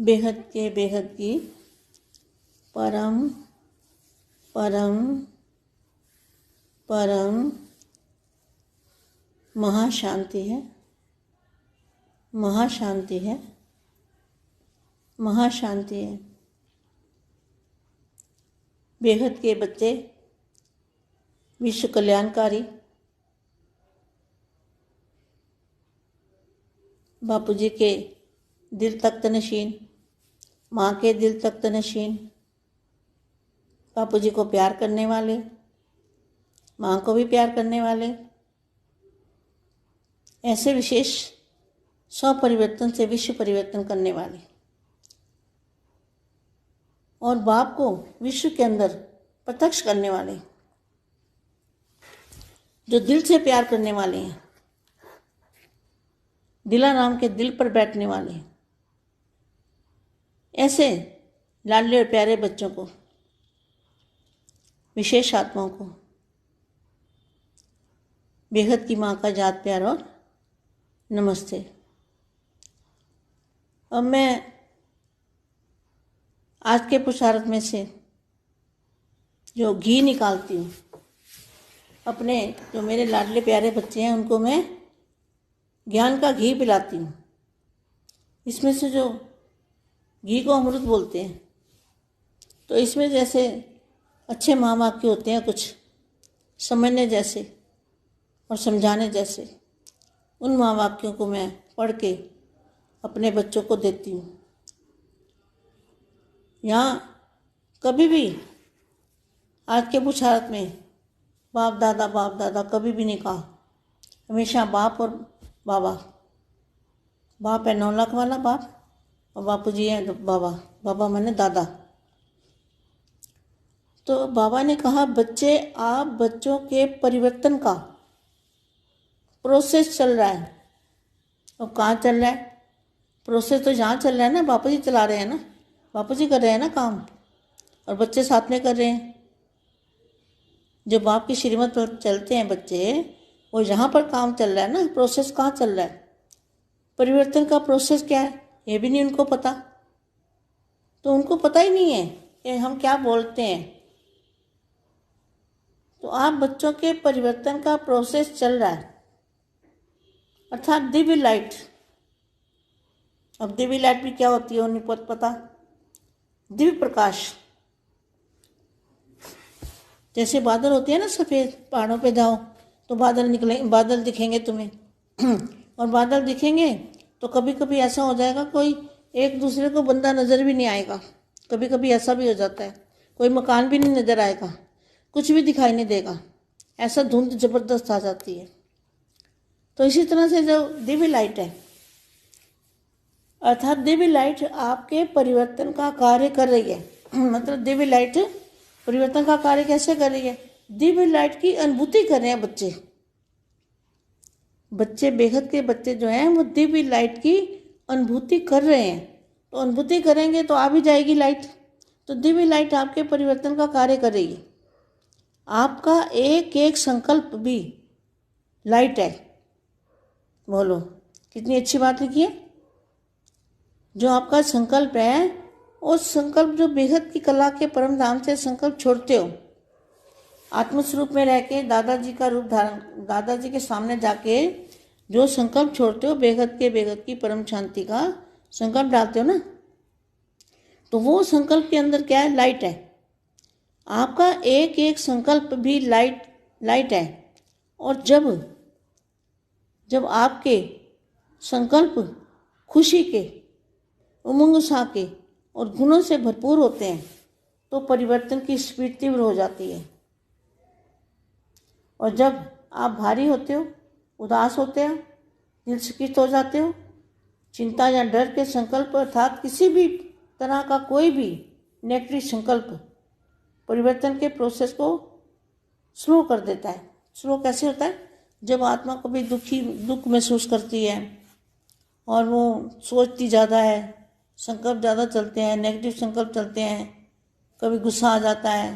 बेहद की परम परम परम महाशांति है, महाशांति है, महाशांति है। बेहद के बच्चे विश्व कल्याणकारी बापूजी के दिल तख्त नशीन, माँ के दिल तख्त नशीन, बापूजी को प्यार करने वाले, माँ को भी प्यार करने वाले, ऐसे विशेष स्वपरिवर्तन से विश्व परिवर्तन करने वाले और बाप को विश्व के अंदर प्रत्यक्ष करने वाले, जो दिल से प्यार करने वाले हैं, दिलाराम के दिल पर बैठने वाले, ऐसे लाडले और प्यारे बच्चों को, विशेष आत्माओं को बेहद की माँ का जात प्यार और नमस्ते। अब मैं आज के पुरुषार्थ में से जो घी निकालती हूँ, अपने जो मेरे लाडले प्यारे बच्चे हैं उनको मैं ज्ञान का घी पिलाती हूँ। इसमें से जो घी को अमृत बोलते हैं, तो इसमें जैसे अच्छे माँ वाक्य होते हैं, कुछ समझने जैसे और समझाने जैसे, उन माँ वाक्यों को मैं पढ़ के अपने बच्चों को देती हूँ। यहाँ कभी भी आज के पुरुषार्थ में बाप दादा कभी भी नहीं कहा, हमेशा बाप और बाबा। बाप है 9 लाख वाला बाप और बापूजी है बाबा। बाबा माने दादा। तो बाबा ने कहा, बच्चे आप बच्चों के परिवर्तन का प्रोसेस चल रहा है। अब कहाँ चल रहा है प्रोसेस? तो जहाँ चल रहा है ना, बापूजी चला रहे हैं ना, बापूजी कर रहे हैं ना काम, और बच्चे साथ में कर रहे हैं। जो बाप की श्रीमत पर चलते हैं बच्चे, वो जहाँ पर काम चल रहा है ना, प्रोसेस कहाँ चल रहा है, परिवर्तन का प्रोसेस क्या है, ये भी नहीं उनको पता। तो उनको पता ही नहीं है कि हम क्या बोलते हैं। तो आप बच्चों के परिवर्तन का प्रोसेस चल रहा है, अर्थात दिव्य लाइट। अब दिव्य लाइट भी क्या होती है उन्हें पता। दिव्य प्रकाश, जैसे बादल होते हैं ना सफ़ेद, पहाड़ों पे जाओ तो बादल निकले, बादल दिखेंगे तुम्हें और बादल दिखेंगे तो कभी कभी ऐसा हो जाएगा कोई एक दूसरे को बंदा नज़र भी नहीं आएगा। कभी कभी ऐसा भी हो जाता है, कोई मकान भी नहीं नज़र आएगा, कुछ भी दिखाई नहीं देगा, ऐसा धुंध ज़बरदस्त आ जाती है। तो इसी तरह से जो दिव्य लाइट है, अर्थात दिव्य लाइट आपके परिवर्तन का कार्य कर रही है। मतलब दिव्य लाइट परिवर्तन का कार्य कैसे कर रही है? दिव्य लाइट की अनुभूति कर रहे हैं बच्चे। बच्चे बेहद के बच्चे जो हैं वो दिव्य लाइट की अनुभूति कर रहे हैं। तो अनुभूति करेंगे तो आ भी जाएगी लाइट। तो दिव्य लाइट आपके परिवर्तन का कार्य कर रही है। आपका एक एक संकल्प भी लाइट है। बोलो कितनी अच्छी बात लिखी है। जो आपका संकल्प है, उस संकल्प जो बेहद की कला के परम धाम से संकल्प छोड़ते हो, आत्मस्वरूप में रह के दादाजी का रूप धारण, दादाजी के सामने जाके जो संकल्प छोड़ते हो, बेहद की परम शांति का संकल्प डालते हो ना, तो वो संकल्प के अंदर क्या है? लाइट है। आपका एक एक संकल्प भी लाइट है। और जब आपके संकल्प खुशी के, उमंग उत्साह के और गुणों से भरपूर होते हैं, तो परिवर्तन की स्पीड तीव्र हो जाती है। और जब आप भारी होते हो, उदास होते हो, दिल शिकिस्त हो जाते हो, चिंता या डर के संकल्प अर्थात किसी भी तरह का कोई भी नेगेटिव संकल्प परिवर्तन के प्रोसेस को स्लो कर देता है। स्लो कैसे होता है? जब आत्मा कभी दुख महसूस करती है और वो सोचती ज़्यादा है, संकल्प ज़्यादा चलते हैं, नेगेटिव संकल्प चलते हैं, कभी गुस्सा आ जाता है,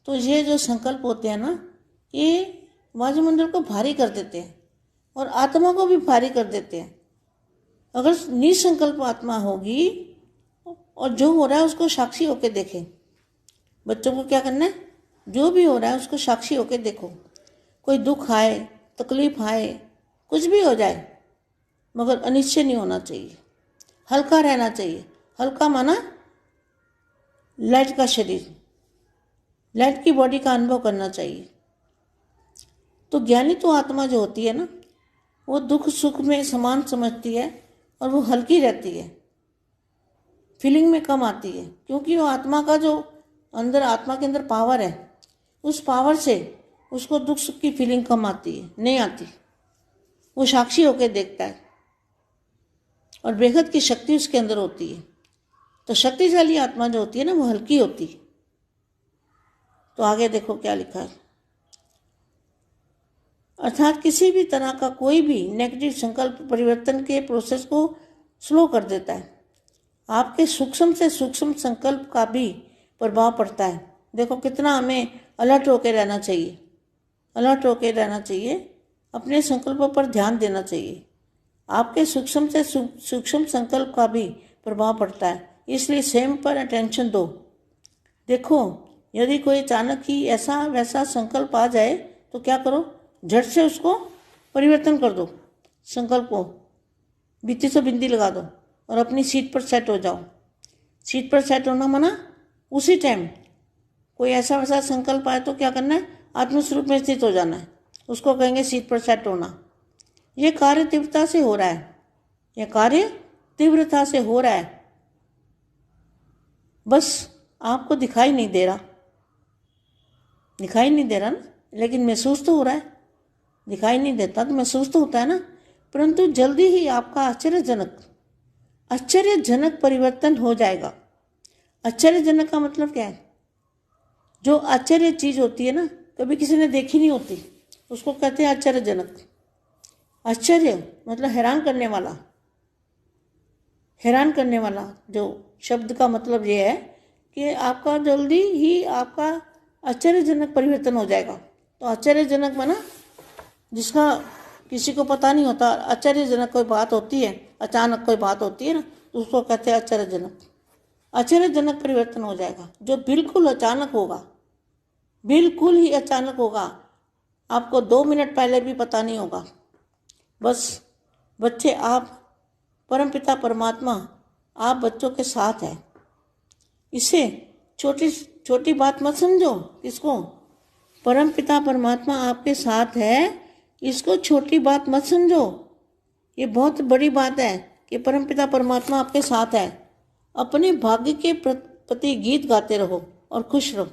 तो ये जो संकल्प होते हैं ना, ये वायुमंडल को भारी कर देते हैं और आत्मा को भी भारी कर देते हैं। अगर निसंकल्प आत्मा होगी और जो हो रहा है उसको साक्षी होकर देखें। बच्चों को क्या करना है, जो भी हो रहा है उसको साक्षी होकर देखो। कोई दुख आए, तकलीफ आए, कुछ भी हो जाए, मगर अनिश्चय नहीं होना चाहिए, हल्का रहना चाहिए। हल्का माना लाइट का शरीर, लाइट की बॉडी का अनुभव करना चाहिए। तो ज्ञानी तो आत्मा जो होती है ना, वो दुख सुख में समान समझती है और वो हल्की रहती है, फीलिंग में कम आती है, क्योंकि वो आत्मा का जो अंदर, आत्मा के अंदर पावर है, उस पावर से उसको दुख सुख की फीलिंग कम आती है, नहीं आती। वो साक्षी होकर देखता है और बेहद की शक्ति उसके अंदर होती है। तो शक्तिशाली आत्मा जो होती है ना, वो हल्की होती है। तो आगे देखो क्या लिखा है। अर्थात किसी भी तरह का कोई भी नेगेटिव संकल्प परिवर्तन के प्रोसेस को स्लो कर देता है। आपके सूक्ष्म से सूक्ष्म संकल्प का भी प्रभाव पड़ता है। देखो कितना हमें अलर्ट होकर रहना चाहिए, अलर्ट होकर रहना चाहिए, अपने संकल्पों पर ध्यान देना चाहिए। आपके सूक्ष्म से सूक्ष्म संकल्प का भी प्रभाव पड़ता है, इसलिए स्वयं पर अटेंशन दो। देखो यदि कोई अचानक ही ऐसा वैसा संकल्प आ जाए तो क्या करो, झट से उसको परिवर्तन कर दो, संकल्प को बित्ती से बिंदी लगा दो और अपनी सीट पर सेट हो जाओ। सीट पर सेट होना माना उसी टाइम कोई ऐसा वैसा संकल्प आए तो क्या करना है, आत्मस्वरूप में स्थित हो जाना है, उसको कहेंगे सीट पर सेट होना। ये कार्य तीव्रता से हो रहा है, यह कार्य तीव्रता से हो रहा है, बस आपको दिखाई नहीं दे रहा, दिखाई नहीं दे रहा ना, लेकिन महसूस तो हो रहा है। दिखाई नहीं देता तो महसूस तो होता है ना। परंतु जल्दी ही आपका आश्चर्यजनक परिवर्तन हो जाएगा। आश्चर्यजनक का मतलब क्या है, जो आश्चर्य चीज होती है ना, कभी किसी ने देखी नहीं होती, उसको कहते हैं आश्चर्यजनक। आश्चर्य मतलब हैरान करने वाला, हैरान करने वाला जो शब्द का मतलब ये है कि आपका जल्दी ही आपका आश्चर्यजनक परिवर्तन हो जाएगा। तो आश्चर्यजनक माना जिसका किसी को पता नहीं होता, आश्चर्यजनक कोई बात होती है, अचानक कोई बात होती है ना, तो उसको कहते हैं आश्चर्यजनक। आश्चर्यजनक परिवर्तन हो जाएगा जो बिल्कुल अचानक होगा, बिल्कुल ही अचानक होगा, आपको 2 मिनट पहले भी पता नहीं होगा। बस बच्चे, आप परमपिता परमात्मा आप बच्चों के साथ है। इसे छोटी छोटी बात मत समझो। किसको? परमपिता परमात्मा आपके साथ है, इसको छोटी बात मत समझो। ये बहुत बड़ी बात है कि परमपिता परमात्मा आपके साथ है। अपने भाग्य के प्रति गीत गाते रहो और खुश रहो।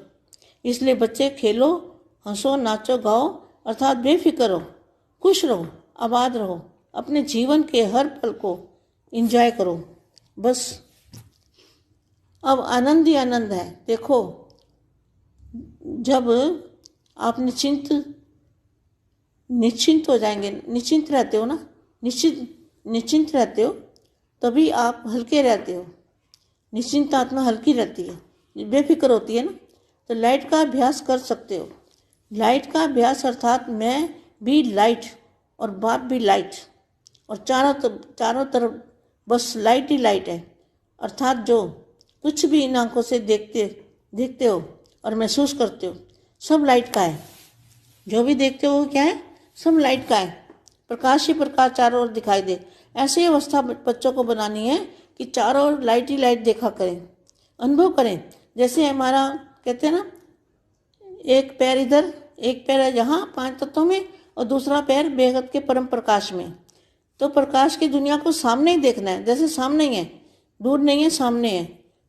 इसलिए बच्चे खेलो, हंसो, नाचो, गाओ, अर्थात बेफिक्र रहो, खुश रहो, आबाद रहो, अपने जीवन के हर पल को एंजॉय करो। बस अब आनंद ही आनंद है। देखो जब आप निश्चिंत हो जाएंगे, निश्चिंत रहते हो ना, निश्चिंत रहते हो, तभी आप हल्के रहते हो। निश्चिंत आत्मा हल्की रहती है, बेफिक्र होती है ना। तो लाइट का अभ्यास कर सकते हो। लाइट का अभ्यास अर्थात मैं भी लाइट और बाप भी लाइट और चारों तरफ बस लाइट ही लाइट है। अर्थात जो कुछ भी इन आंखों से देखते हो और महसूस करते हो, सब लाइट का है। जो भी देखते हो क्या है, सब लाइट का है। प्रकाश ही प्रकाश चारों ओर दिखाई दे। ऐसी अवस्था बच्चों को बनानी है कि चारों ओर लाइट ही लाइट देखा करें, अनुभव करें। जैसे हमारा कहते हैं ना, एक पैर इधर, एक पैर है यहाँ 5 तत्वों में और दूसरा पैर बेहद के परम प्रकाश में। तो प्रकाश की दुनिया को सामने ही देखना है, जैसे सामने ही है, दूर नहीं है, सामने है।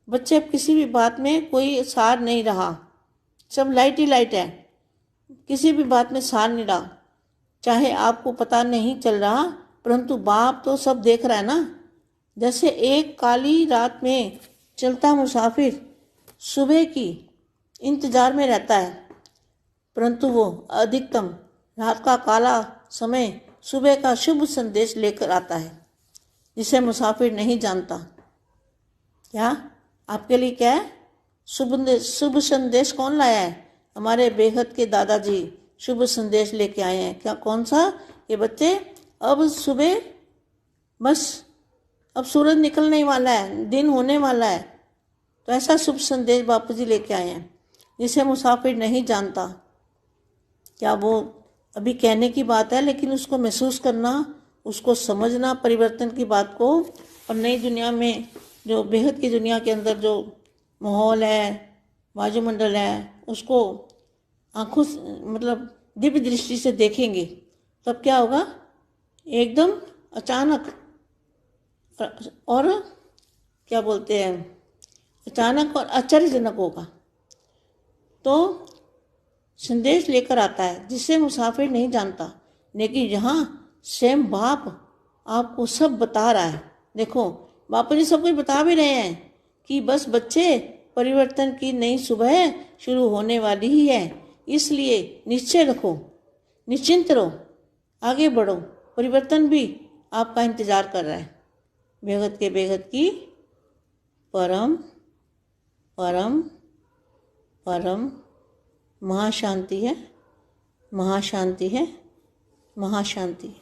बच्चे अब किसी भी बात में कोई सार नहीं रहा, सब लाइट ही लाइट है, किसी भी बात में सार नहीं रहा। चाहे आपको पता नहीं चल रहा, परंतु बाप तो सब देख रहा है ना। जैसे एक काली रात में चलता मुसाफिर सुबह की इंतजार में रहता है, परंतु वो अधिकतम रात का काला समय सुबह का शुभ संदेश लेकर आता है, जिसे मुसाफिर नहीं जानता। क्या आपके लिए क्या है? शुभ संदेश कौन लाया है? हमारे बेहद के दादाजी शुभ संदेश लेके आए हैं। क्या? कौन सा? ये बच्चे, अब सुबह, बस अब सूरज निकलने वाला है, दिन होने वाला है, तो ऐसा शुभ संदेश बापू जी लेके आए हैं, जिसे मुसाफिर नहीं जानता। क्या वो अभी कहने की बात है, लेकिन उसको महसूस करना, उसको समझना परिवर्तन की बात को, और नई दुनिया में जो बेहद की दुनिया के अंदर जो माहौल है, वायुमंडल है, उसको आंखों से मतलब दिव्य दृष्टि से देखेंगे, तब क्या होगा, एकदम अचानक और क्या बोलते हैं, अचानक और आश्चर्यजनक होगा। तो संदेश लेकर आता है जिसे मुसाफिर नहीं जानता, लेकिन यहाँ स्वयं बाप आपको सब बता रहा है। देखो बापू जी सब कुछ बता भी रहे हैं कि बस बच्चे, परिवर्तन की नई सुबह शुरू होने वाली ही है, इसलिए निश्चय रखो, निश्चिंत रहो, आगे बढ़ो, परिवर्तन भी आपका इंतजार कर रहा है। बेहद के बेहद की परम परम परम महाशांति है, महाशांति है, महाशांति।